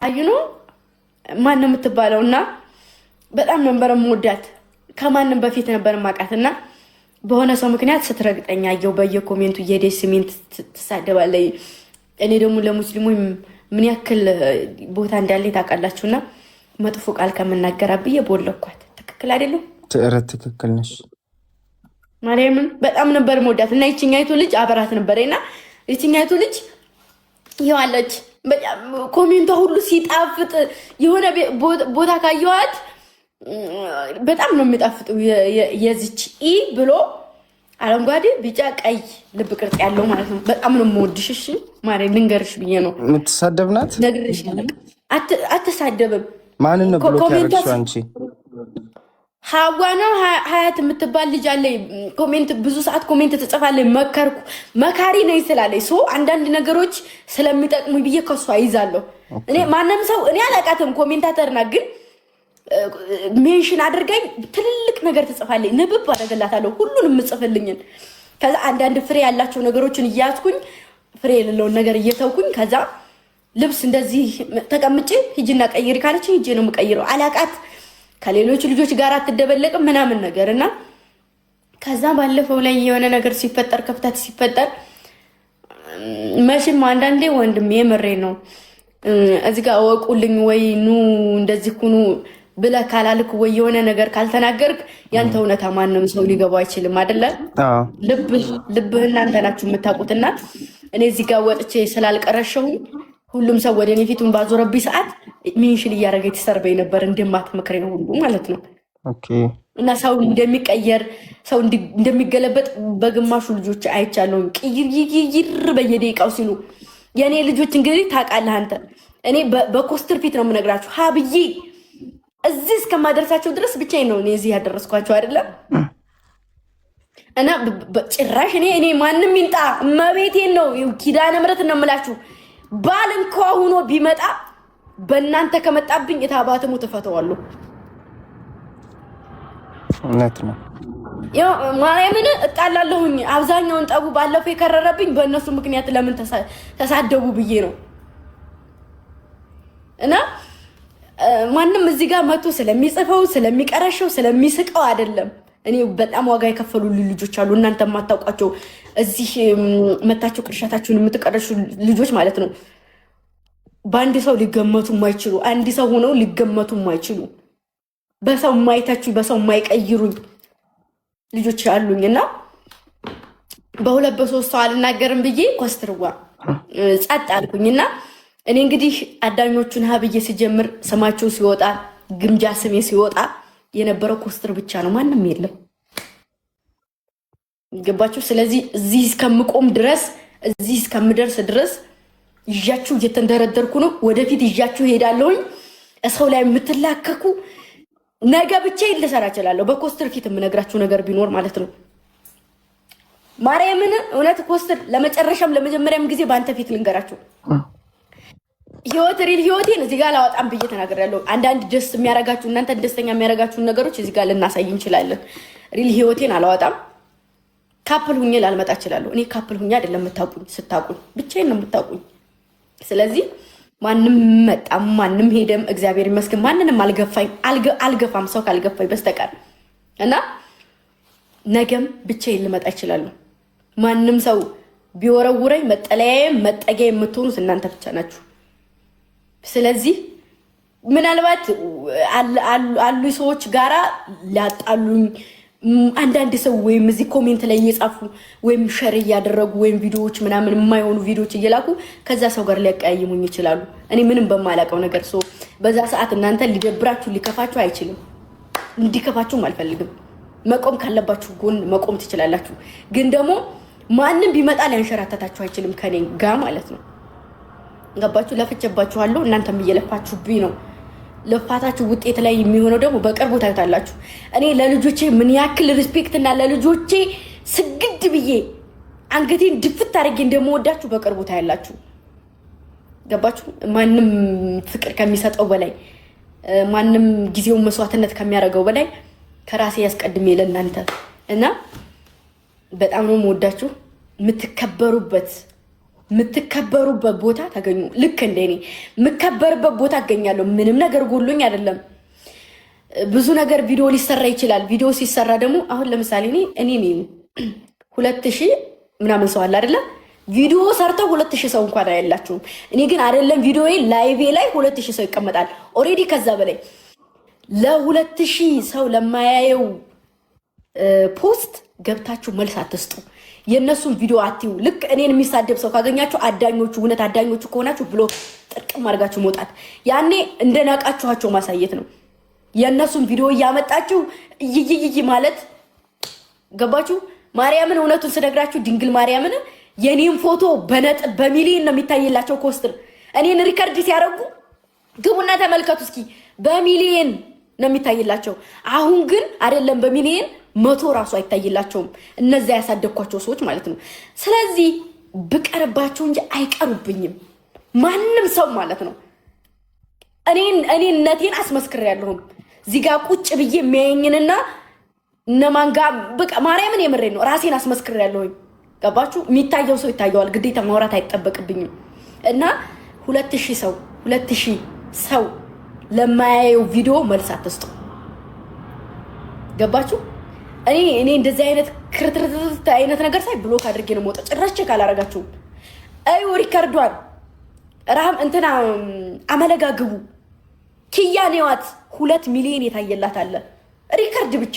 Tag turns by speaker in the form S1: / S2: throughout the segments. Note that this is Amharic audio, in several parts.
S1: አዩኑ ማን የምትባለውና በጣም ነበር የምወዳት ከማንም በፊት ነበር ማቃትና በሆነ ሰው ምክንያት ስትረግጠኛ አየው በየኮሜንቱ እየሄደች ስሜን ትሳደባለች። እኔ ደግሞ ለሙስሊሞች ምን ያክል ቦታ እንዳለኝ ታውቃላችሁና መጥፎ ቃል ከመናገር አብዬ ቦለኳት። ትክክል አይደለም?
S2: ትክክል ነሽ።
S1: ማርያምን በጣም ነበር የምወዳት እና ይችኛይቱ ልጅ አበራት ነበረና ይችኛይቱ ልጅ ይዋለች ኮሜንቷ ሁሉ ሲጣፍጥ የሆነ ቦታ ካየዋት በጣም ነው የሚጣፍጠው። የዚች ኢ ብሎ አረንጓዴ ቢጫ ቀይ ልብ ቅርጽ ያለው ማለት ነው። በጣም ነው የምወድሽ። እሺ ማሬ ልንገርሽ ብዬ ነው።
S2: የምትሳደብናት
S1: ነግርሽ አትሳደብም።
S2: ማንን ነው ብሎክ ያደረግሽው አንቺ?
S1: ሀዋ ነው ሀያት የምትባል ልጅ አለ። ኮሜንት ብዙ ሰዓት ኮሜንት ትጽፋለች። መከርኩ መካሪ ነኝ ስላለች ሶ አንዳንድ ነገሮች ስለሚጠቅሙ ብዬ ከሷ ይዛለሁ። እኔ ማንም ሰው እኔ አላውቃትም ኮሜንታተርና ግን ሜንሽን አድርገኝ ትልልቅ ነገር ትጽፋለች። ንብብ አደረገላታለሁ ሁሉንም ምጽፍልኝን። ከዛ አንዳንድ ፍሬ ያላቸው ነገሮችን እያያዝኩኝ ፍሬ የሌለውን ነገር እየተውኩኝ ከዛ ልብስ እንደዚህ ተቀምጬ ሂጂና ቀይሪ ካለችኝ ሂጄ ነው የምቀይረው። አላውቃት ከሌሎች ልጆች ጋር አትደበለቅም ምናምን ነገርና ከዛ ባለፈው ላይ የሆነ ነገር ሲፈጠር ክፍተት ሲፈጠር መቼም አንዳንዴ ወንድም የምሬ ነው እዚህ ጋር ወቁልኝ ወይ ኑ እንደዚህ ኩኑ ብለህ ካላልክ ወይ የሆነ ነገር ካልተናገርክ ያንተ እውነታ ማንም ሰው ሊገባው አይችልም አይደለ? ልብህ እናንተ ናችሁ የምታውቁትና እኔ እዚህ ጋር ወጥቼ ስላልቀረሸው ሁሉም ሰው ወደ እኔ ፊቱን ባዞረብኝ ሰዓት ሜንሽን እያደረገ የተሰርበኝ ነበር እንደማትመክረኝ ሁሉ ማለት ነው። እና ሰው እንደሚቀየር ሰው እንደሚገለበጥ በግማሹ ልጆች አይቻለሁ። ቅይር በየደቂቃው ሲሉ የእኔ ልጆች እንግዲህ ታውቃለህ አንተ እኔ በኮስትር ፊት ነው የምነግራችሁ ሀብዬ እዚህ እስከማደርሳቸው ድረስ ብቻዬን ነው እኔ እዚህ ያደረስኳቸው አይደለም። እና ጭራሽ እኔ ማንም ይንጣ መቤቴን ነው ኪዳነ ምሕረት ነው የምላችሁ ባል እንኳ ሆኖ ቢመጣ በእናንተ ከመጣብኝ እታባትሙ ተፈተዋለሁ።
S2: እውነት ነው።
S1: ያው ማርያምን እጣላለሁኝ። አብዛኛውን ጠቡ ባለፈው የከረረብኝ በእነሱ ምክንያት ለምን ተሳደቡ ብዬ ነው። እና ማንም እዚህ ጋር መጥቶ ስለሚጽፈው ስለሚቀረሸው ስለሚስቀው አይደለም። እኔ በጣም ዋጋ የከፈሉ ልጆች አሉ እናንተ የማታውቋቸው እዚህ መታችሁ ቅርሻታችሁን የምትቀረሹ ልጆች ማለት ነው። በአንድ ሰው ሊገመቱ የማይችሉ አንድ ሰው ሆነው ሊገመቱ የማይችሉ በሰው የማይታችሁ በሰው የማይቀይሩኝ ልጆች አሉኝ። እና በሁለት በሶስት ሰው አልናገርም ብዬ ኮስትርዋ ጸጥ አልኩኝና እኔ እንግዲህ አዳኞቹን ሀብዬ ሲጀምር ስማቸው ሲወጣ ግምጃ ስሜ ሲወጣ የነበረው ኮስትር ብቻ ነው። ማንም የለም። ገባችሁ? ስለዚህ እዚህ እስከምቆም ድረስ እዚህ እስከምደርስ ድረስ ይዣችሁ እየተንደረደርኩ ነው። ወደፊት ይዣችሁ ሄዳለሁኝ። ሰው ላይ የምትላከኩ ነገ ብቻ ልሰራ እችላለሁ። በኮስትር ፊት የምነግራችሁ ነገር ቢኖር ማለት ነው ማርያምን እውነት ኮስትር ለመጨረሻም ለመጀመሪያም ጊዜ በአንተ ፊት ልንገራችሁ ሪል ህይወቴን እዚህ ጋር ላወጣም ብዬ ተናግሬያለሁ። አንዳንድ ደስ የሚያረጋችሁ እናንተ ደስተኛ የሚያረጋችሁን ነገሮች እዚህ ጋር ልናሳይ እንችላለን። ሪል ህይወቴን አላወጣም። ካፕል ሁኜ ላልመጣ እችላለሁ። እኔ ካፕል ሁኜ አይደለም የምታውቁኝ፣ ስታውቁኝ ብቻዬን ነው የምታውቁኝ። ስለዚህ ማንም መጣም ማንም ሄደም እግዚአብሔር ይመስገን ማንንም አልገፋም ሰው ካልገፋኝ በስተቀር እና ነገም ብቻዬን ልመጣ እችላለሁ። ማንም ሰው ቢወረውረኝ መጠለያዬም መጠጊያ የምትሆኑት እናንተ ብቻ ናችሁ። ስለዚህ ምናልባት አሉ ሰዎች ጋራ ሊያጣሉኝ አንዳንድ ሰው ወይም እዚህ ኮሜንት ላይ እየጻፉ ወይም ሸር እያደረጉ ወይም ቪዲዮዎች ምናምን የማይሆኑ ቪዲዮዎች እየላኩ ከዛ ሰው ጋር ሊያቀያይሙኝ ይችላሉ። እኔ ምንም በማላውቀው ነገር ሰው በዛ ሰዓት እናንተ ሊደብራችሁ ሊከፋችሁ አይችልም። እንዲከፋችሁም አልፈልግም። መቆም ካለባችሁ ጎን መቆም ትችላላችሁ። ግን ደግሞ ማንም ቢመጣ ሊያንሸራተታችሁ አይችልም ከኔ ጋር ማለት ነው። ገባችሁ? ለፍቼባችኋለሁ። እናንተም እየለፋችሁብኝ ነው። ለፋታችሁ ውጤት ላይ የሚሆነው ደግሞ በቅርቡ ታዩታላችሁ። እኔ ለልጆቼ ምን ያክል ሪስፔክት እና ለልጆቼ ስግድ ብዬ አንገቴን ድፍት አድርጌ እንደምወዳችሁ በቅርቡ ታያላችሁ። ገባችሁ? ማንም ፍቅር ከሚሰጠው በላይ ማንም ጊዜውን መስዋዕትነት ከሚያደርገው በላይ ከራሴ ያስቀድሜ ለእናንተ እና በጣም ነው የምወዳችሁ። የምትከበሩበት የምትከበሩበት ቦታ ተገኙ። ልክ እንደኔ የምከበርበት ቦታ አገኛለሁ። ምንም ነገር ጎሎኝ አይደለም። ብዙ ነገር ቪዲዮ ሊሰራ ይችላል። ቪዲዮ ሲሰራ ደግሞ አሁን ለምሳሌ እኔ 2000 ምናምን ሰው አለ አይደለ? ቪዲዮ ሰርተው 2000 ሰው እንኳን አያላችሁም። እኔ ግን አይደለም ቪዲዮዬ ላይቬ ላይ 2000 ሰው ይቀመጣል። ኦሬዲ ከዛ በላይ ለ2000 ሰው ለማያየው ፖስት ገብታችሁ መልስ አትስጡ። የነሱን ቪዲዮ አትዩ። ልክ እኔን የሚሳደብ ሰው ካገኛችሁ አዳኞቹ እውነት አዳኞቹ ከሆናችሁ ብሎ ጥርቅም አድርጋችሁ መውጣት። ያኔ እንደናቃችኋቸው ማሳየት ነው። የነሱን ቪዲዮ እያመጣችሁ ይይይይ ማለት ገባችሁ? ማርያምን እውነቱን ስነግራችሁ ድንግል ማርያምን የኔን ፎቶ በነጥብ በሚሊዮን ነው የሚታይላቸው። ኮስትር እኔን ሪከርድ ሲያደርጉ ግቡና ተመልከቱ እስኪ። በሚሊዮን ነው የሚታይላቸው። አሁን ግን አይደለም በሚሊዮን 100 ራሱ አይታይላቸውም። እነዚያ ያሳደግኳቸው ሰዎች ማለት ነው። ስለዚህ ብቀርባቸው እንጂ አይቀሩብኝም ማንም ሰው ማለት ነው። እኔነቴን አስመስክሬያለሁም። እዚህ ጋር ቁጭ ብዬ የሚያየኝንና እነማን ጋር በቃ ማርያምን የምሬን ነው ራሴን አስመስክሬያለሁኝ። ገባችሁ? የሚታየው ሰው ይታየዋል። ግዴታ ማውራት አይጠበቅብኝም። እና 2000 ሰው ለማያየው ቪዲዮ መልስ አትስጡ። ገባችሁ? እኔ እንደዚህ አይነት ክርትርት አይነት ነገር ሳይ ብሎክ አድርጌ ነው የምወጣው። ጭራሽ ቼክ አላረጋችሁም። አዩ ሪከርዷን ራም እንትና አመለጋግቡ ኪያኔዋት 2 ሚሊዮን የታየላት አለ ሪከርድ ብቻ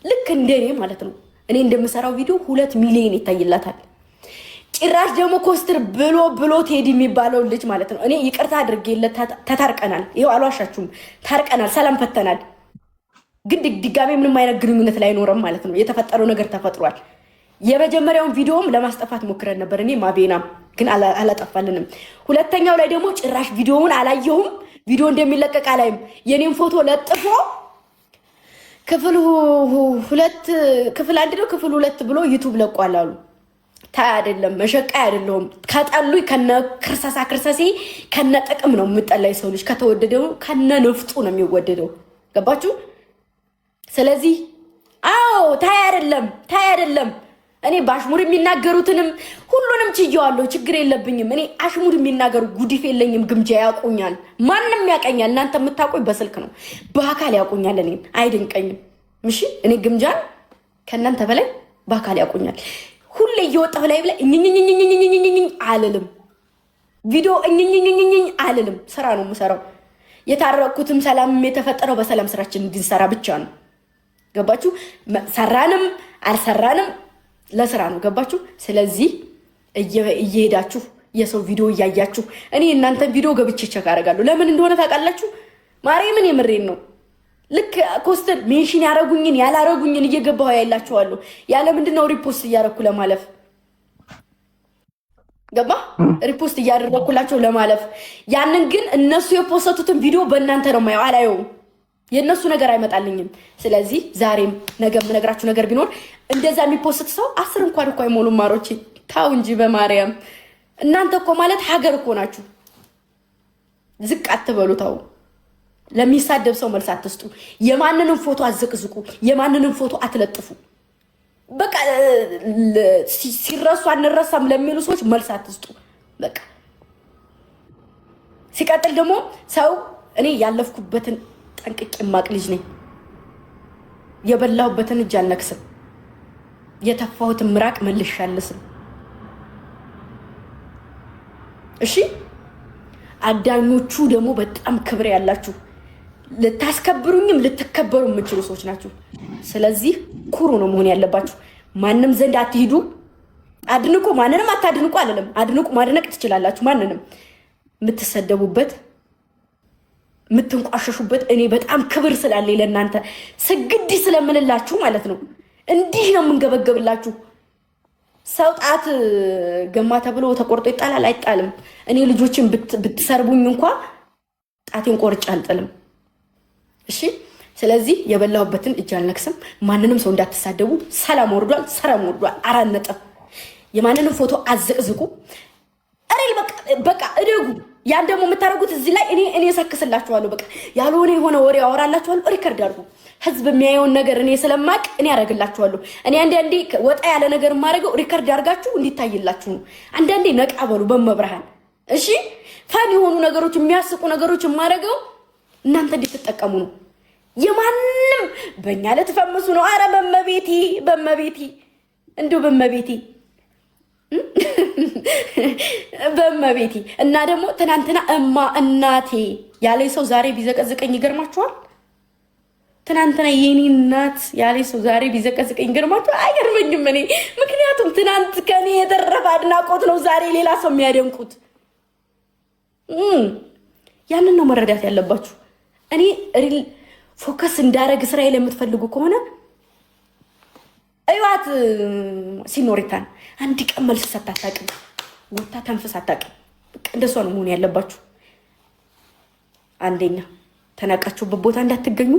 S1: ልክ እንደኔ ማለት ነው። እኔ እንደምሰራው ቪዲዮ 2 ሚሊዮን ይታይላታል። ጭራሽ ደግሞ ኮስትር ብሎ ቴዲ የሚባለው ልጅ ማለት ነው። እኔ ይቅርታ አድርጌለት ተታርቀናል። ይሄው አልዋሻችሁም፣ ታርቀናል፣ ሰላም ፈተናል። ግን ድጋሜ ምንም አይነት ግንኙነት ላይ አይኖርም ማለት ነው። የተፈጠረው ነገር ተፈጥሯል። የመጀመሪያውን ቪዲዮም ለማስጠፋት ሞክረን ነበር እኔ ማቤናም፣ ግን አላጠፋልንም። ሁለተኛው ላይ ደግሞ ጭራሽ ቪዲዮውን አላየሁም። ቪዲዮ እንደሚለቀቅ አላይም። የኔን ፎቶ ለጥፎ ክፍል 1 ነው ክፍል 2 ብሎ ዩቲዩብ ለቋል አሉ። ታይ አይደለም መሸቃይ አይደለም። ከጠሉኝ ከነ ክርስሰሴ ከነ ጥቅም ነው የምጠላይ። ሰው ልጅ ከተወደደው ከነ ንፍጡ ነው የሚወደደው። ገባችሁ? ስለዚህ አዎ ታይ አይደለም። እኔ በአሽሙር የሚናገሩትንም ሁሉንም ችየዋለሁ፣ ችግር የለብኝም። እኔ አሽሙር የሚናገሩ ጉዲፍ የለኝም። ግምጃ ያውቁኛል፣ ማንም ያውቀኛል። እናንተ የምታውቁኝ በስልክ ነው፣ በአካል ያውቁኛል። እኔን አይደንቀኝም። እሺ እኔ ግምጃን ከእናንተ በላይ በአካል ያውቁኛል። ሁሌ እየወጣሁ ላይ ብለ እኝኝኝኝኝኝኝኝኝ አልልም። ቪዲዮ እኝኝኝኝኝኝ አልልም። ስራ ነው የምሰራው። የታረቅኩትም ሰላምም የተፈጠረው በሰላም ስራችን እንድንሰራ ብቻ ነው። ገባችሁ? ሰራንም አልሰራንም ለስራ ነው። ገባችሁ? ስለዚህ እየሄዳችሁ የሰው ቪዲዮ እያያችሁ እኔ እናንተን ቪዲዮ ገብቼ ቸክ አደርጋለሁ። ለምን እንደሆነ ታውቃላችሁ? ማርያምን የምሬን ነው። ልክ ኮስተር ሜንሽን ያረጉኝን ያላረጉኝን እየገባሁ ያላችኋለሁ። ያለ ምንድነው ሪፖስት እያረኩ ለማለፍ ገባ? ሪፖስት እያደረኩላቸው ለማለፍ። ያንን ግን እነሱ የፖስተቱትን ቪዲዮ በእናንተ ነው የማየው፣ አላየውም። የእነሱ ነገር አይመጣልኝም። ስለዚህ ዛሬም ነገ የምነግራችሁ ነገር ቢኖር እንደዛ የሚፖስት ሰው 10 እንኳን እኮ አይሞሉም። ማሮቼ ታው እንጂ በማርያም እናንተ እኮ ማለት ሀገር እኮ ናችሁ። ዝቅ አትበሉ። ታው ለሚሳደብ ሰው መልስ አትስጡ። የማንንም ፎቶ አዘቅዝቁ። የማንንም ፎቶ አትለጥፉ። በቃ ሲረሱ አንረሳም ለሚሉ ሰዎች መልስ አትስጡ። በቃ ሲቀጥል ደግሞ ሰው እኔ ያለፍኩበትን ጠንቅቄ የማቅ ልጅ ነኝ። የበላሁበትን እጅ አልነክስም። የተፋሁትን ምራቅ መልሼ አልስም። እሺ አዳኞቹ ደግሞ በጣም ክብር ያላችሁ ልታስከብሩኝም ልትከበሩ የምችሉ ሰዎች ናችሁ። ስለዚህ ኩሩ ነው መሆን ያለባችሁ። ማንም ዘንድ አትሂዱ። አድንቁ፣ ማንንም አታድንቁ አለለም። አድንቁ፣ ማድነቅ ትችላላችሁ። ማንንም የምትሰደቡበት የምትንቋሸሹበት እኔ በጣም ክብር ስላለኝ ለእናንተ ስግድ ስለምንላችሁ ማለት ነው። እንዲህ ነው የምንገበገብላችሁ። ሰው ጣት ገማ ተብሎ ተቆርጦ ይጣላል? አይጣልም። እኔ ልጆችን ብትሰርቡኝ እንኳ ጣቴን ቆርጬ አልጥልም። እሺ ስለዚህ የበላሁበትን እጅ አልነክስም። ማንንም ሰው እንዳትሳደቡ። ሰላም ወርዷል፣ ሰላም ወርዷል። 4 ነጥብ። የማንንም ፎቶ አዘቅዝቁ። አሬል በቃ እደጉ። ያን ደግሞ የምታደርጉት እዚህ ላይ እኔ ሰክስላችኋለሁ። በቃ ያልሆነ የሆነ ወሬ አወራላችኋለሁ። ሪከርድ አድርጉ። ህዝብ የሚያየውን ነገር እኔ ስለማቅ እኔ ያደርግላችኋለሁ። እኔ አንዳንዴ ወጣ ያለ ነገር የማደርገው ሪከርድ አድርጋችሁ እንዲታይላችሁ ነው። አንዳንዴ ነቃ በሉ በመብርሃን እሺ። ፈን የሆኑ ነገሮች የሚያስቁ ነገሮች የማደርገው እናንተ እንድትጠቀሙ ነው። የማንም በእኛ ለተፈምሱ ነው። አረ በመቤቴ እንዲሁ በመቤቴ እና ደግሞ ትናንትና እናቴ ያለኝ ሰው ዛሬ ቢዘቀዝቀኝ ይገርማችኋል። ትናንትና የኔ እናት ያለኝ ሰው ዛሬ ቢዘቀዝቀኝ ይገርማችኋል። አይገርመኝም እኔ ምክንያቱም ትናንት ከኔ የተረፈ አድናቆት ነው ዛሬ ሌላ ሰው የሚያደንቁት። ያንን ነው መረዳት ያለባችሁ። እኔ ሪል ፎከስ እንዳረግ እስራኤል የምትፈልጉ ከሆነ አይዋት ሲኖሪታን አንድ ቀን መልስ ሳታጣቅም ወጣ ተንፈስ አታውቅም። እንደሷ ነው መሆን ያለባችሁ። አንደኛ ተናቃችሁበት ቦታ እንዳትገኙ፣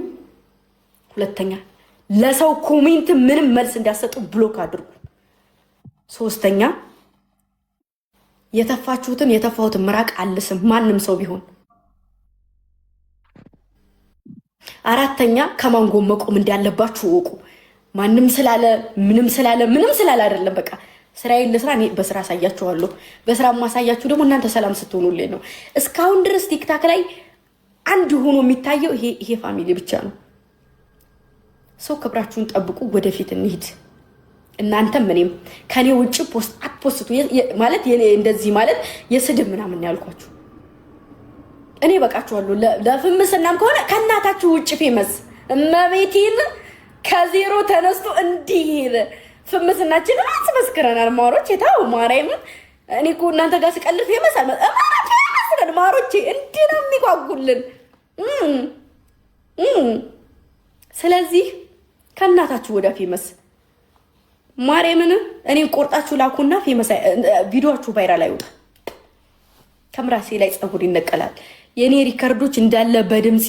S1: ሁለተኛ ለሰው ኮሜንት ምንም መልስ እንዳሰጡ ብሎክ አድርጉ፣ ሶስተኛ የተፋሁትን ምራቅ አልስም ማንም ሰው ቢሆን፣ አራተኛ ከማን ጎን መቆም እንዳለባችሁ ወቁ። ማንም ስላለ ምንም ስላለ አይደለም። በቃ ስራዬን ለስራ እኔ በስራ አሳያችኋለሁ። በስራ ማሳያችሁ ደግሞ እናንተ ሰላም ስትሆኑልኝ ነው። እስካሁን ድረስ ቲክታክ ላይ አንድ ሆኖ የሚታየው ይሄ ፋሚሊ ብቻ ነው። ሰው ክብራችሁን ጠብቁ። ወደፊት እንሂድ። እናንተም እኔም ከኔ ውጭ ፖስት አትፖስቱ ማለት እንደዚህ ማለት የስድብ ምናምን ያልኳችሁ እኔ በቃችኋለሁ። ለፍምስናም ከሆነ ከእናታችሁ ውጭ ፌመስ እመቤቴን ከዜሮ ተነስቶ እንዲህ ፍምስናችን አስመስክረናል። ማሮች የታው ማርያምን እኔ እኮ እናንተ ጋር ስቀልፍ ፌመስ ማሮቼ እንዲህ ነው የሚጓጉልን። ስለዚህ ከእናታችሁ ወደ ፌመስ ማርያምን እኔን ቆርጣችሁ ላኩና ፌመስ ቪዲዮአችሁ ቫይራል አይወጣ። ከምራሴ ላይ ፀጉር ይነቀላል። የኔ ሪከርዶች እንዳለ በድምጽ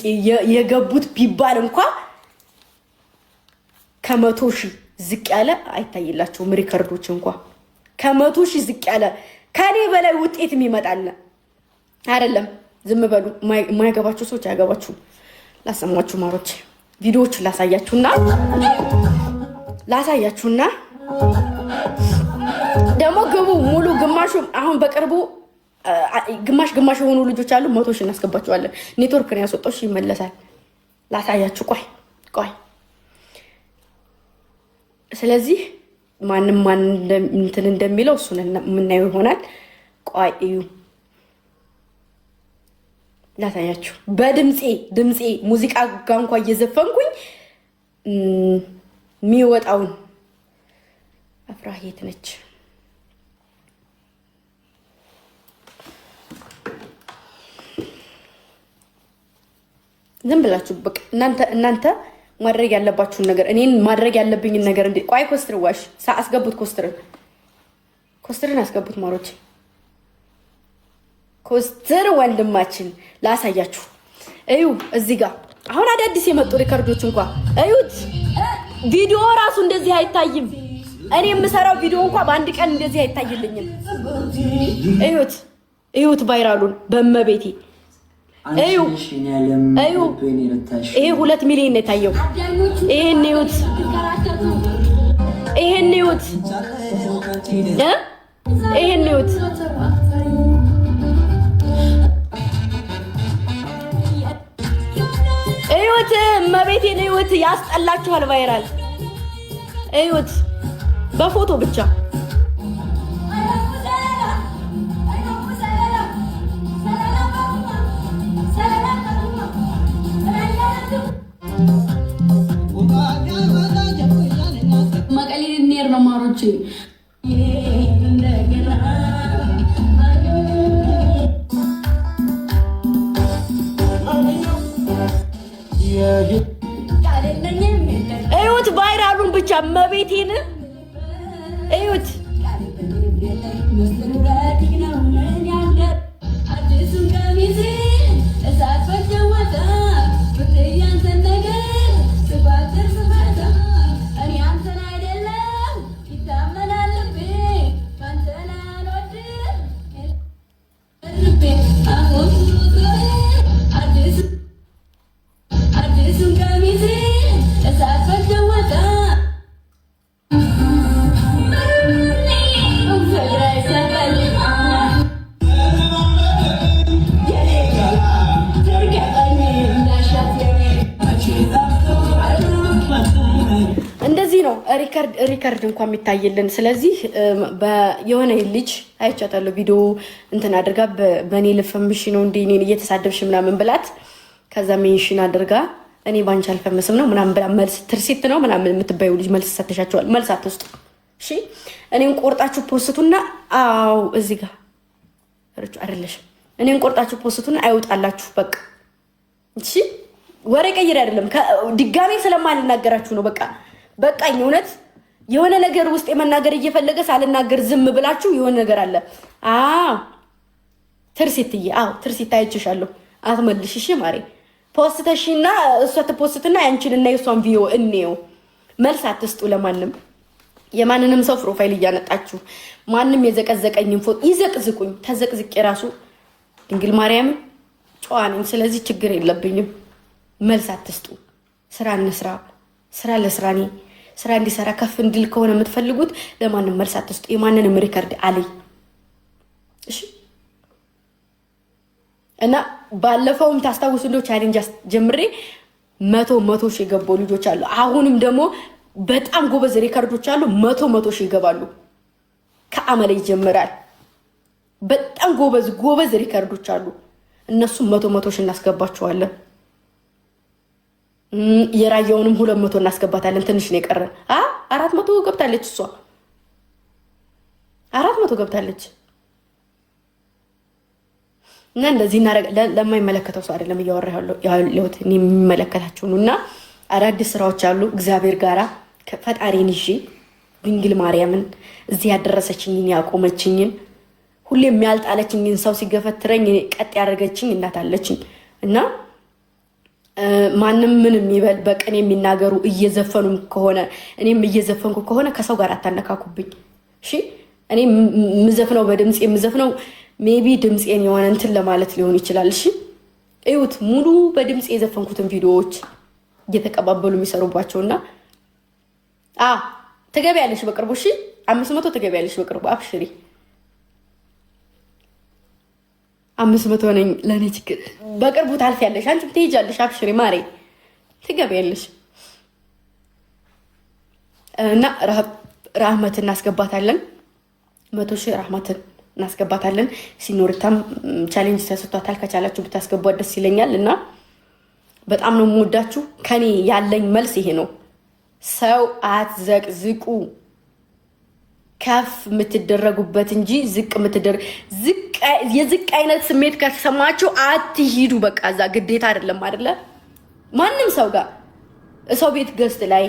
S1: የገቡት ቢባል እንኳን ከ100,000 ዝቅ ያለ አይታይላችሁም። ሪከርዶች እንኳን ከ100,000 ዝቅ ያለ ከኔ በላይ ውጤት የሚመጣል አይደለም። ዝም በሉ። የማያገባችሁ ሰዎች አያገባችሁም። ላሰማችሁ ማሮች ቪዲዮዎችን ላሳያችሁና ደግሞ ግቡ ሙሉ ግማሹ አሁን በቅርቡ ግማሽ የሆኑ ልጆች አሉ። 100,000 እናስገባቸዋለን። ኔትወርክ ነው ያስወጣው። ይመለሳል። ላሳያችሁ። ቆይ ስለዚህ ማን እንትን እንደሚለው እሱን የምናየው ይሆናል። ቆይ እዩ ላሳያችሁ። በድምፄ ሙዚቃ ጋር እንኳን እየዘፈንኩኝ የሚወጣውን አፍራህ የት ነች? ዝም ብላችሁ በቃ እናንተ ማድረግ ያለባችሁን ነገር እኔን ማድረግ ያለብኝን ነገር እንዴ ቆይ ኮስትር ዋሽ አስገቡት። ኮስትርን አስገቡት ማሮች። ኮስትር ወንድማችን ላሳያችሁ። እዩ እዚህ ጋር አሁን አዳዲስ የመጡ ሪከርዶች እንኳን እዩት። ቪዲዮ ራሱ እንደዚህ አይታይም። እኔ የምሰራው ቪዲዮ እንኳን በአንድ ቀን እንደዚህ አይታይልኝም። እዩት ቫይራሉን በመቤቴ እዩ። ይሄ 2 ሚሊዮን ነው የታየው። ይሄን እዩት። እዩት መቤቴን እዩት። ያስጠላችኋል። ቫይራል እዩት በፎቶ ብቻ ማሮቼ እዩት ቫይራሉን ብቻ መቤቴን እዩት። ሪከርድ እንኳን የሚታይልን። ስለዚህ የሆነ ልጅ አይቻታለሁ ቪዲዮ እንትን አድርጋ በእኔ ልፈምሽ ነው እንዴ እኔን እየተሳደብሽ ምናምን ብላት፣ ከዛ ሜንሽን አድርጋ እኔ ባንቺ አልፈመስም ነው ምናምን ብላ መልስ ትርሲት ነው ምናምን የምትባዩ ልጅ መልስ ሰተሻቸዋል። መልስ አትስጡ እሺ። እኔን ቆርጣችሁ ፖስቱና አው እዚህ ጋር ርጩ አይደለሽም። እኔን ቆርጣችሁ ፖስቱና አይውጣላችሁ በቃ እሺ። ወሬ ቀይር አይደለም ድጋሜ ስለማልናገራችሁ ነው በቃ በቃኝ። እውነት የሆነ ነገር ውስጥ የመናገር እየፈለገ ሳልናገር ዝም ብላችሁ የሆነ ነገር አለ። ትርሲትዬ ትርሲት አይችሻለሁ አትመልሽ እሺ ማሬ። ፖስተሽና እሷ ተፖስትና ያንቺንና የሷን ቪዲዮ እንየው። መልስ አትስጡ ለማንም የማንንም ሰው ፕሮፋይል እያነጣችሁ ማንም የዘቀዘቀኝን ፎቶ ይዘቅዝቁኝ። ተዘቅዝቄ ራሱ ድንግል ማርያም ጨዋ ነኝ። ስለዚህ ችግር የለብኝም። መልስ አትስጡ። ስራ እንስራ። ስራ ለስራኒ ስራ እንዲሰራ ከፍ እንዲል ከሆነ የምትፈልጉት ለማንም መልስ አትስጡ። የማንንም ሪከርድ አለኝ እሺ። እና ባለፈውም ታስታውሱ እንደው ቻሌንጅ ጀምሬ መቶ ሺህ የገቡ ልጆች አሉ። አሁንም ደግሞ በጣም ጎበዝ ሪከርዶች አሉ። መቶ ሺህ ይገባሉ። ከአመለ ይጀምራል። በጣም ጎበዝ ሪከርዶች አሉ። እነሱ መቶ ሺህ እናስገባቸዋለን። የራያውንም 200 እናስገባታለን። ትንሽ ነው የቀረን። 400 ገብታለች። እሷ 400 ገብታለች። እና እንደዚህ ለማይመለከተው ሰው አይደለም እያወራ ያለሁት የሚመለከታችሁ ነው። እና አዳዲስ ስራዎች አሉ። እግዚአብሔር ጋራ ፈጣሪን ይዤ ድንግል ማርያምን እዚህ ያደረሰችኝን ያቆመችኝን ሁሌ የሚያልጣለችኝን ሰው ሲገፈትረኝ ቀጥ ያደረገችኝ እናት አለችኝ። እና ማንም ምንም ይበል በቀን የሚናገሩ እየዘፈኑም ከሆነ እኔም እየዘፈንኩ ከሆነ ከሰው ጋር አታነካኩብኝ እሺ። እኔ ምዘፍነው በድምጽ የምዘፍነው ሜቢ ድምጽን የሆነ እንትን ለማለት ሊሆን ይችላል እሺ። እዩት ሙሉ በድምጽ የዘፈንኩትን ቪዲዮዎች እየተቀባበሉ የሚሰሩባቸውና ተገቢያለሽ በቅርቡ እሺ። 500 ተገቢያለሽ በቅርቡ አብሽሪ። 500 ነኝ ለኔ ችግር በቅርቡ ታልፊያለሽ። አንቺም ትሄጃለሽ አብሽሪ ማሬ ትገቢያለሽ። እና ራህመት እናስገባታለን 100 ሺህ ራህመትን እናስገባታለን። ሲኖርታም ቻሌንጅ ተሰጥቷታል። ከቻላችሁ ብታስገቧት ደስ ይለኛል። እና በጣም ነው የምወዳችሁ። ከኔ ያለኝ መልስ ይሄ ነው። ሰው አትዘቅዝቁ። ከፍ የምትደረጉበት እንጂ ዝቅ የዝቅ አይነት ስሜት ከተሰማችሁ አትሂዱ። በቃ እዛ ግዴታ አይደለም አይደለ? ማንም ሰው ጋር ሰው ቤት ገስት ላይ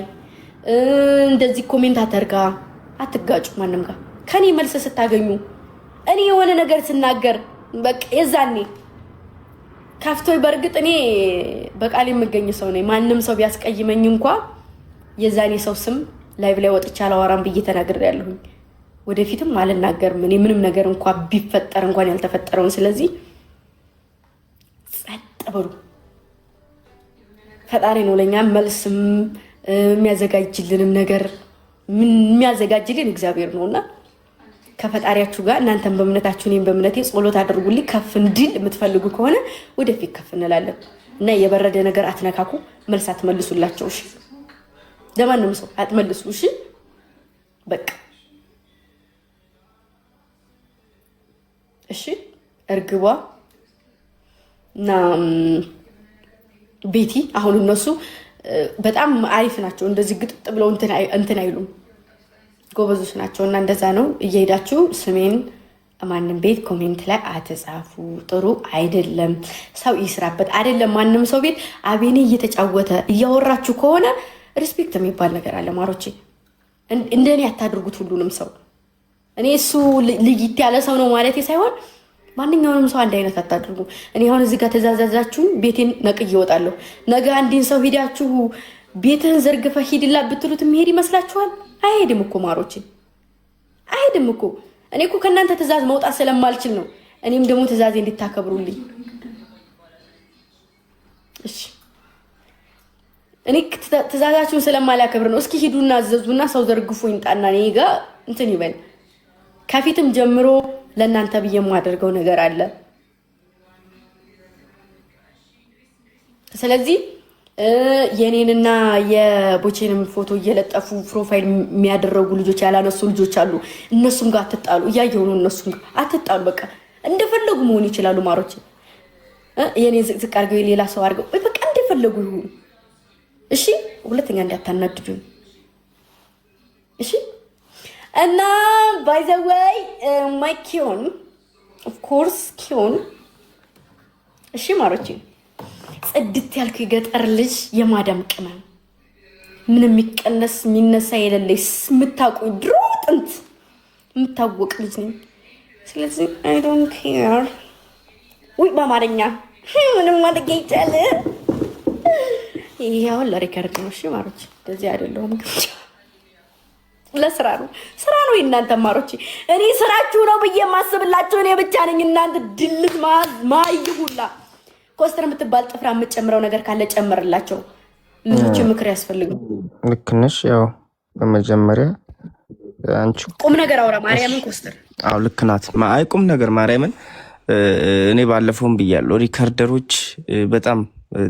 S1: እንደዚህ ኮሜንታተር ጋር አትጋጩ። ማንም ጋር ከኔ መልስ ስታገኙ እኔ የሆነ ነገር ስናገር በቃ የዛኔ ከፍቶይ በርግጥ እኔ በቃል የምገኝ ሰው ነኝ። ማንም ሰው ቢያስቀይመኝ እንኳ የዛኔ ሰው ስም ላይቭ ላይ ወጥቻ አላወራም ብዬ ተናግሬያለሁኝ። ወደፊትም አልናገርም። እኔ ምንም ነገር እንኳ ቢፈጠር እንኳን ያልተፈጠረውን። ስለዚህ ጸጥ በሉ። ፈጣሪ ነው ለኛ መልስም የሚያዘጋጅልንም ነገር የሚያዘጋጅልን እግዚአብሔር ነውና ከፈጣሪያችሁ ጋር እናንተም በእምነታችሁ እኔም በእምነቴ ጸሎት አድርጉልኝ። ከፍ እንዲል የምትፈልጉ ከሆነ ወደፊት ከፍ እንላለን። እና የበረደ ነገር አትነካኩ። መልስ አትመልሱላቸው እሺ። ለማንም ሰው አትመልሱ እሺ። በቃ እሺ። እርግቧ እና ቤቲ አሁን እነሱ በጣም አሪፍ ናቸው። እንደዚህ ግጥጥ ብለው እንትን አይሉም። ጎበዞች ናቸው። እና እንደዛ ነው። እየሄዳችሁ ስሜን ማንም ቤት ኮሜንት ላይ አትጻፉ። ጥሩ አይደለም። ሰው ይስራበት አይደለም። ማንም ሰው ቤት አቤኔ እየተጫወተ እያወራችሁ ከሆነ ሪስፔክት የሚባል ነገር አለ ማሮቼ። እንደኔ አታድርጉት ሁሉንም ሰው። እኔ እሱ ልይት ያለ ሰው ነው ማለቴ ሳይሆን ማንኛውንም ሰው አንድ አይነት አታድርጉ። እኔ አሁን እዚህ ጋር ተዛዛዛችሁኝ ቤቴን ነቅዬ እወጣለሁ። ነገ አንድን ሰው ሂዳችሁ ቤትህን ዘርግፈህ ሂድላ ብትሉት የሚሄድ ይመስላችኋል? አይሄድም እኮ ማሮቼ፣ አይሄድም እኮ። እኔ እኮ ከእናንተ ትእዛዝ መውጣት ስለማልችል ነው። እኔም ደግሞ ትእዛዜ እንድታከብሩልኝ እሺ። እኔ ትእዛዛችሁን ስለማላከብር ነው። እስኪ ሂዱና አዘዙና ሰው ዘርግፎ ይምጣና እኔ ጋር እንትን ይበል። ከፊትም ጀምሮ ለእናንተ ብዬ የማደርገው ነገር አለ። ስለዚህ የኔንና የቦቼንም ፎቶ እየለጠፉ ፕሮፋይል የሚያደረጉ ልጆች ያላነሱ ልጆች አሉ። እነሱም ጋር አትጣሉ። እያየሁ ነው። እነሱም ጋር አትጣሉ። በቃ እንደፈለጉ መሆን ይችላሉ። ማሮች የኔን ዝቅዝቅ አድርገው የሌላ ሰው አድርገው በቃ እንደፈለጉ ይሁኑ። እሺ፣ ሁለተኛ እንዳታናድዱኝ። እሺ። እና ባይ ዘ ዌይ ማይ ኪዮን ኦፍ ኮርስ ኪዮን። እሺ ማሮች፣ ጽድት ያልኩ የገጠር ልጅ የማዳም ቅመም ምን የሚቀነስ የሚነሳ የሌለኝ የምታውቁኝ ድሮ ጥንት የምታወቅ ልጅ ነኝ። ስለዚህ አይ ዶንት ኬር። ውይ በአማርኛ ምንም ማድረግ ይቻላል። ይሄ አሁን ለሪከርድ ነው። እሺ ማሮች፣ እንደዚህ አይደለሁም። ለስራ ነው፣ ስራ ነው። እናንተ ማሮች፣ እኔ ስራችሁ ነው ብዬ የማስብላችሁ እኔ ብቻ ነኝ። እናንተ ድልት ማይሁላ ኮስተር የምትባል ጥፍራ የምትጨምረው ነገር ካለ ጨምርላቸው። ልጆች ምክር ያስፈልጉ።
S2: ልክ ነሽ። ያው በመጀመሪያ አንቺ
S1: ቁም ነገር አውራ ማርያምን። ኮስተር
S2: አዎ ልክ ናት። አይ ቁም ነገር ማርያምን። እኔ ባለፈውም ብያለሁ፣ ሪከርደሮች በጣም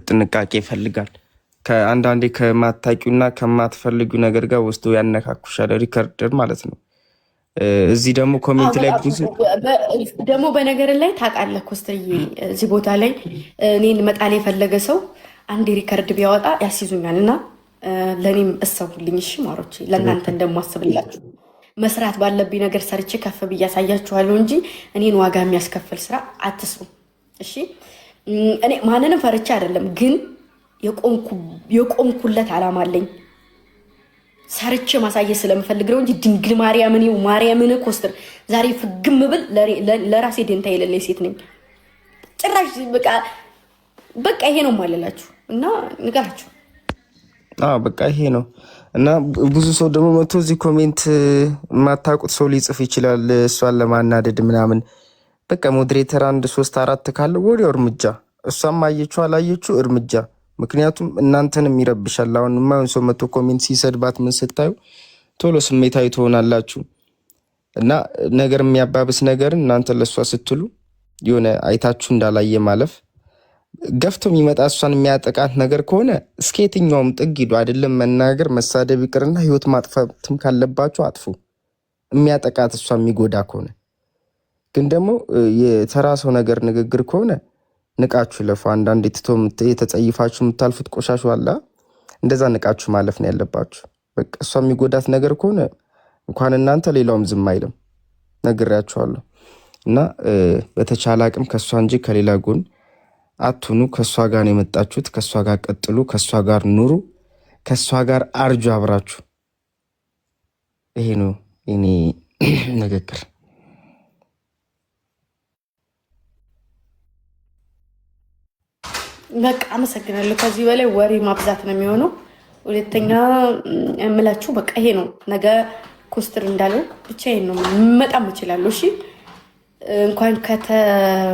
S2: ጥንቃቄ ይፈልጋል። ከአንዳንዴ ከማታቂውና ከማትፈልጊው ነገር ጋር ወስዶ ያነካኩሻል፣ ሪከርደር ማለት ነው። እዚህ ደግሞ ኮሜንት ላይ ብዙ
S1: ደግሞ በነገር ላይ ታውቃለህ ኮስተርዬ፣ እዚህ ቦታ ላይ እኔን መጣል የፈለገ ሰው አንድ ሪከርድ ቢያወጣ ያስይዙኛል። እና ለእኔም እሰቡልኝ እሺ ማሮቼ፣ ለእናንተ እንደማስብላችሁ መስራት ባለብኝ ነገር ሰርቼ ከፍ ብዬ ያሳያችኋለሁ እንጂ እኔን ዋጋ የሚያስከፍል ስራ አትስሩ እሺ። እኔ ማንንም ፈርቼ አይደለም፣ ግን የቆምኩለት አላማ አለኝ። ሰርቼ ማሳየት ስለምፈልግ ነው እንጂ ድንግል ማርያምን ኮስተር ዛሬ ፍግም ብል ለራሴ ደንታ የሌለኝ ሴት ነኝ ጭራሽ። በቃ ይሄ ነው ማለላችሁ እና ንገራችሁ።
S2: በቃ ይሄ ነው። እና ብዙ ሰው ደግሞ መቶ እዚህ ኮሜንት የማታውቁት ሰው ሊጽፍ ይችላል፣ እሷን ለማናደድ ምናምን። በቃ ሞዴሬተር 1 3 4 ካለ ወዲያው እርምጃ። እሷም አየችው አላየችው እርምጃ። ምክንያቱም እናንተንም ይረብሻል። አሁን የማይሆን ሰው መቶ ኮሜንት ሲሰድባት ምን ስታዩ ቶሎ ስሜታዊ ትሆናላችሁ። እና ነገር የሚያባብስ ነገርን እናንተ ለእሷ ስትሉ የሆነ አይታችሁ እንዳላየ ማለፍ። ገፍቶ የሚመጣ እሷን የሚያጠቃት ነገር ከሆነ እስከ የትኛውም ጥግ ሂዱ። አይደለም መናገር መሳደብ ይቅርና ህይወት ማጥፋትም ካለባችሁ አጥፉ። የሚያጠቃት እሷ የሚጎዳ ከሆነ ግን ደግሞ የተራ ሰው ነገር ንግግር ከሆነ ንቃችሁ ለፉ። አንዳንድ የተጸይፋችሁ የምታልፉት ቆሻሹ አለ፣ እንደዛ ንቃችሁ ማለፍ ነው ያለባችሁ። በቃ እሷ የሚጎዳት ነገር ከሆነ እንኳን እናንተ ሌላውም ዝም አይልም፣ ነግሬያችኋለሁ። እና በተቻለ አቅም ከእሷ እንጂ ከሌላ ጎን አትሁኑ። ከእሷ ጋር ነው የመጣችሁት፣ ከእሷ ጋር ቀጥሉ፣ ከእሷ ጋር ኑሩ፣ ከእሷ ጋር አርጁ አብራችሁ። ይሄ ነው እኔ ንግግር።
S1: በቃ አመሰግናለሁ። ከዚህ በላይ ወሬ ማብዛት ነው የሚሆነው። ሁለተኛ የምላችሁ በቃ ይሄ ነው። ነገ ኮስተር እንዳለው ብቻ ይሄን ነው መጣም እችላለሁ። እሺ እንኳን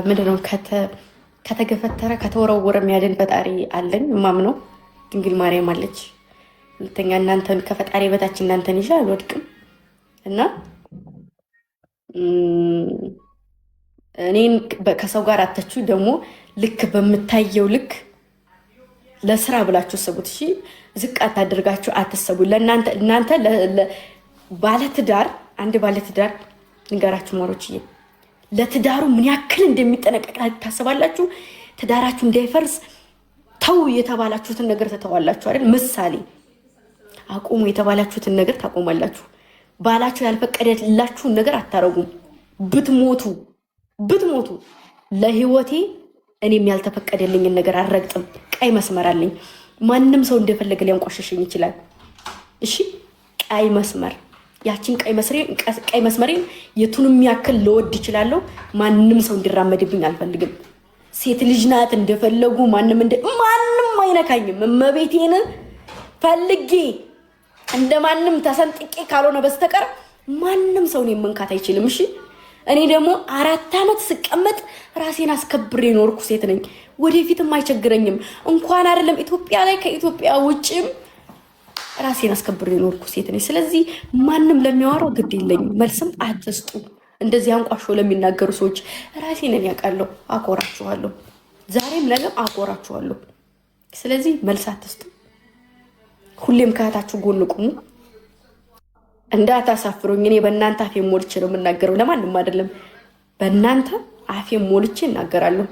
S1: ምንድነው ከተገፈተረ ከተወረወረ የሚያድን ፈጣሪ አለኝ ማምነው። ድንግል ማርያም አለች። ሁለተኛ እናንተን ከፈጣሪ በታች እናንተን ይዤ አልወድቅም እና እኔን ከሰው ጋር አተችሁ ደግሞ ልክ በምታየው ልክ ለስራ ብላችሁ ሰቡት። እሺ ዝቅ አታደርጋችሁ አትሰቡ። እናንተ ባለትዳር አንድ ባለትዳር ንገራችሁ ማሮችዬ፣ ለትዳሩ ምን ያክል እንደሚጠነቀቅ ታስባላችሁ? ትዳራችሁ እንዳይፈርስ ተው የተባላችሁትን ነገር ተተዋላችሁ አይደል? ምሳሌ አቁሙ የተባላችሁትን ነገር ታቆማላችሁ። ባላችሁ ያልፈቀደላችሁን ነገር አታረጉም። ብትሞቱ ለህይወቴ እኔም ያልተፈቀደልኝን ነገር አልረግጥም። ቀይ መስመር አለኝ። ማንም ሰው እንደፈለገ ሊያንቋሽሽኝ ይችላል። እሺ ቀይ መስመር፣ ያቺን ቀይ መስመሬን የቱንም ያክል ልወድ ይችላለሁ። ማንም ሰው እንዲራመድብኝ አልፈልግም። ሴት ልጅ ናት፣ እንደፈለጉ ማንም አይነካኝም። እመቤቴን ፈልጌ እንደማንም ተሰንጥቄ ካልሆነ በስተቀር ማንም ሰው እኔን መንካት አይችልም። እሺ እኔ ደግሞ 4 ዓመት ስቀመጥ ራሴን አስከብሬ ኖርኩ ሴት ነኝ። ወደፊትም አይቸግረኝም። እንኳን አይደለም ኢትዮጵያ ላይ ከኢትዮጵያ ውጭም ራሴን አስከብሬ ኖርኩ ሴት ነኝ። ስለዚህ ማንም ለሚያወራው ግድ የለኝም። መልስም አትስጡ። እንደዚህ አንቋሾ ለሚናገሩ ሰዎች ራሴን ያውቃለሁ። አኮራችኋለሁ። ዛሬም ነገም አኮራችኋለሁ። ስለዚህ መልስ አትስጡ። ሁሌም ከእህታችሁ ጎን ቁሙ። እንዳታሳፍሩኝ። እኔ በእናንተ አፌ ሞልቼ ነው የምናገረው፣ ለማንም አይደለም። በእናንተ አፌ ሞልቼ እናገራለሁ።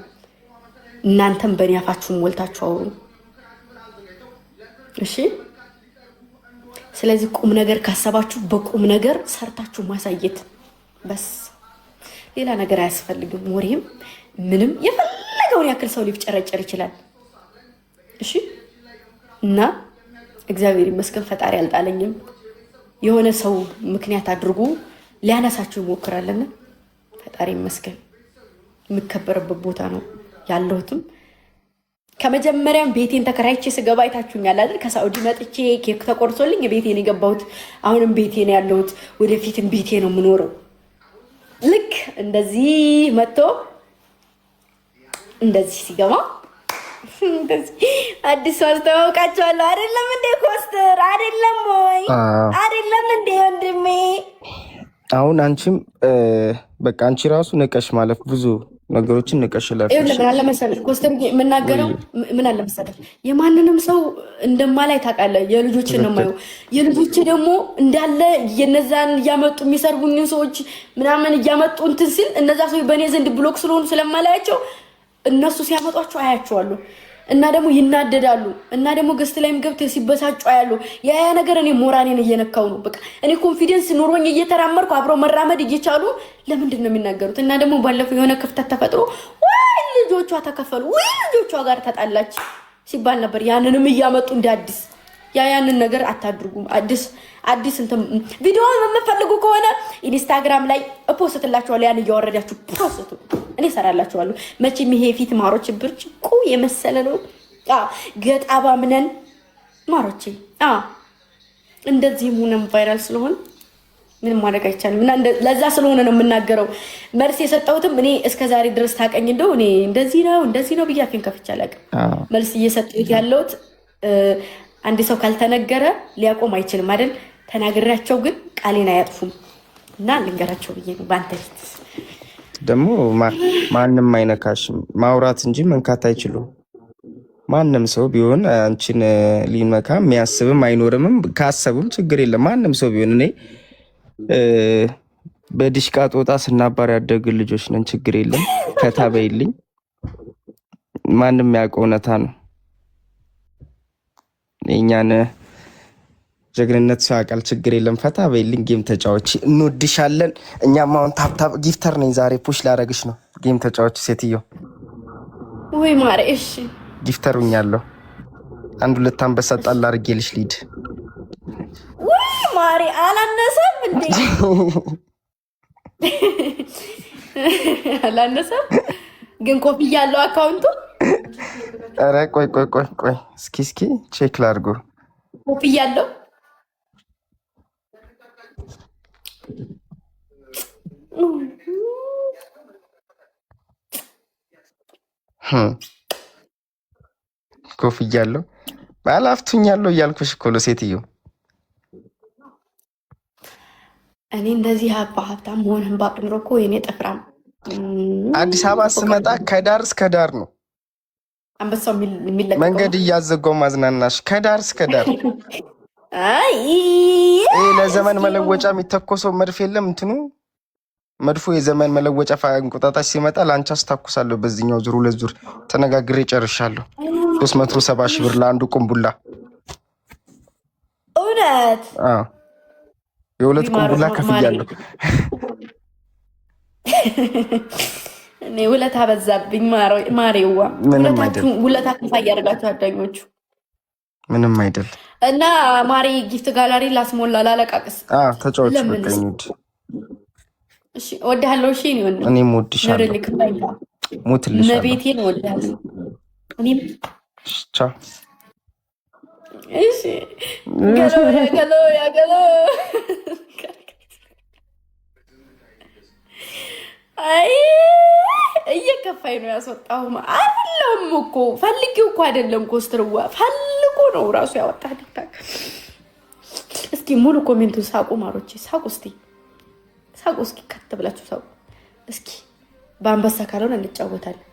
S1: እናንተም በእኔ አፋችሁን ሞልታችሁ አውሩ። እሺ። ስለዚህ ቁም ነገር ካሰባችሁ በቁም ነገር ሰርታችሁ ማሳየት በስ፣ ሌላ ነገር አያስፈልግም። ወሬም ምንም የፈለገውን ያክል ሰው ሊፍጨረጨር ይችላል። እሺ። እና እግዚአብሔር ይመስገን ፈጣሪ አልጣለኝም። የሆነ ሰው ምክንያት አድርጎ ሊያነሳችሁ ይሞክራልና ፈጣሪ ይመስገን የምከበርበት ቦታ ነው ያለሁትም። ከመጀመሪያም ቤቴን ተከራይቼ ስገባ አይታችሁኛል አይደል? ከሳውዲ መጥቼ ኬክ ተቆርሶልኝ ቤቴን የገባሁት። አሁንም ቤቴ ነው ያለሁት። ወደፊትም ቤቴ ነው የምኖረው። ልክ እንደዚህ መጥቶ እንደዚህ ሲገባ አዲስ አስተዋውቃቸዋለሁ። አይደለም እንዴ ኮስተር? አይደለም ወይ? አይደለም እንዴ ወንድሜ?
S2: አሁን አንቺም በቃ አንቺ ራሱ ንቀሽ ማለፍ ብዙ ነገሮችን ንቀሽ
S1: ምን አለ መሰለህ ኮስተር የምናገረው ምን አለ መሰለህ የማንንም ሰው እንደማላይ ታውቃለህ። የልጆችን ነው የማየው። የልጆች ደግሞ እንዳለ የነዛን እያመጡ የሚሰርቡኝን ሰዎች ምናምን እያመጡ እንትን ሲል እነዛ ሰዎች በእኔ ዘንድ ብሎክ ስለሆኑ ስለማላያቸው እነሱ ሲያመጧቸው አያቸዋለሁ እና ደግሞ ይናደዳሉ እና ደግሞ ገስት ላይም ገብተው ሲበሳጩ ያሉ ያ ነገር እኔ ሞራኔን እየነካው ነው። በቃ እኔ ኮንፊደንስ ኑሮኝ እየተራመድኩ አብረው መራመድ እየቻሉ ለምንድን ነው የሚናገሩት? እና ደግሞ ባለፈው የሆነ ክፍተት ተፈጥሮ ወይ ልጆቿ ተከፈሉ ወይ ልጆቿ ጋር ተጣላች ሲባል ነበር። ያንንም እያመጡ እንደ አዲስ ያንን ነገር አታድርጉም። አዲስ እንትን ቪዲዮ የምትፈልጉ ከሆነ ኢንስታግራም ላይ ፖስትላችኋለሁ። ያን እያወረዳችሁ ፖስቱ፣ እኔ እሰራላችኋለሁ። መቼም ይሄ ፊት ማሮች ብርጭቆ የመሰለ ነው። ገጣባ ምነን ማሮቼ እንደዚህም ሆነም ቫይራል ስለሆነ ምንም ማድረግ አይቻልም። እና ለዛ ስለሆነ ነው የምናገረው። መልስ የሰጠሁትም እኔ እስከዛሬ ድረስ ታቀኝ እንደው እኔ እንደዚህ ነው ብዬ አፌን ከፍቼ አላውቅም። መልስ እየሰጠሁት ያለሁት አንድ ሰው ካልተነገረ ሊያቆም አይችልም አይደል? ተናግሬያቸው ግን ቃሌን አያጥፉም እና ልንገራቸው ብዬ ነው። በአንተ ፊት
S2: ደግሞ ማንም አይነካሽም። ማውራት እንጂ መንካት አይችሉም። ማንም ሰው ቢሆን አንቺን ሊመካ የሚያስብም አይኖርምም። ካሰቡም ችግር የለም። ማንም ሰው ቢሆን እኔ በዲሽቃ ጦጣ ስናባር ያደግን ልጆች ነን። ችግር የለም። ከታበይልኝ ማንም ያውቀው እውነታ ነው። የእኛን ጀግንነት ሰው ያውቃል። ችግር የለም። ፈታ በይልኝ። ጌም ተጫዋች እንወድሻለን። እኛም አሁን ታብታብ ጊፍተር ነኝ። ዛሬ ፑሽ ላደርግሽ ነው። ጌም ተጫዋች ሴትዮ
S1: ወይ ማሬ። እሺ
S2: ጊፍተር ሁኛለሁ። አንድ ሁለት አንበሳ ጣል አድርጌልሽ ሊድ
S1: ወይ ማሬ። አላነሰም እንዴ? አላነሰም ግን ኮፍያ ያለው አካውንቱ።
S2: ኧረ ቆይ እስኪ ቼክ ላድርጎ።
S1: ኮፍያ ያለው
S2: ኮፍያ ያለው ባላፍቱኛለሁ እያልኩሽ እኮ ነው ሴትዮ።
S1: እኔ እንደዚህ ሀብታም መሆንህን ባቅ ኖሮ እኮ የኔ ጥፍራም
S2: አዲስ አበባ ስመጣ ከዳር እስከ ዳር ነው
S1: አንበሳው የሚለቀቀው።
S2: መንገድ እያዘጋው ማዝናናሽ ከዳር እስከ ዳር። ለዘመን መለወጫ የሚተኮሰው መድፍ የለም እንትኑ መድፎ የዘመን መለወጫ እንቁጣጣሽ ሲመጣ ለአንቺ አስታኩሳለሁ። በዚህኛው ዙር 2 ዙር ተነጋግሬ ጨርሻለሁ። 370 ሺህ ብር ለአንዱ ቁምቡላ።
S1: እውነት?
S2: የ2 ቁምቡላ ከፍያለሁ።
S1: እኔ ውለታ በዛብኝ ማሬዋ። ውለታ ከፋ እያደርጋችሁ አዳኞቹ
S2: ምንም አይደል።
S1: እና ማሪ ጊፍት ጋላሪ ላስሞላ ላለቃቅስ
S2: ተጫዋች በቀኝድ
S1: እሺ፣ እወድሃለሁ። እሺ ነው ወንድ
S2: እኔም እወድሻለሁ። ሞትልሻለሁ።
S1: ነቤቴን እወድሃለሁ። እኔም
S2: ቻው።
S1: እሺ ገሎ አይ እየከፋኝ ነው ያስወጣው። አይደለም እኮ ፈልጊው እኮ አይደለም። ኮስትርዋ ፈልጎ ነው ራሱ ያወጣ። ቲክታክ እስኪ ሙሉ ኮሜንቱን ሳቁ ማሮቼ፣ ሳቁ እስኪ ሳቁ እስኪ ከት ብላችሁ ሳቁ እስኪ። በአንበሳ ካልሆነ እንጫወታለን።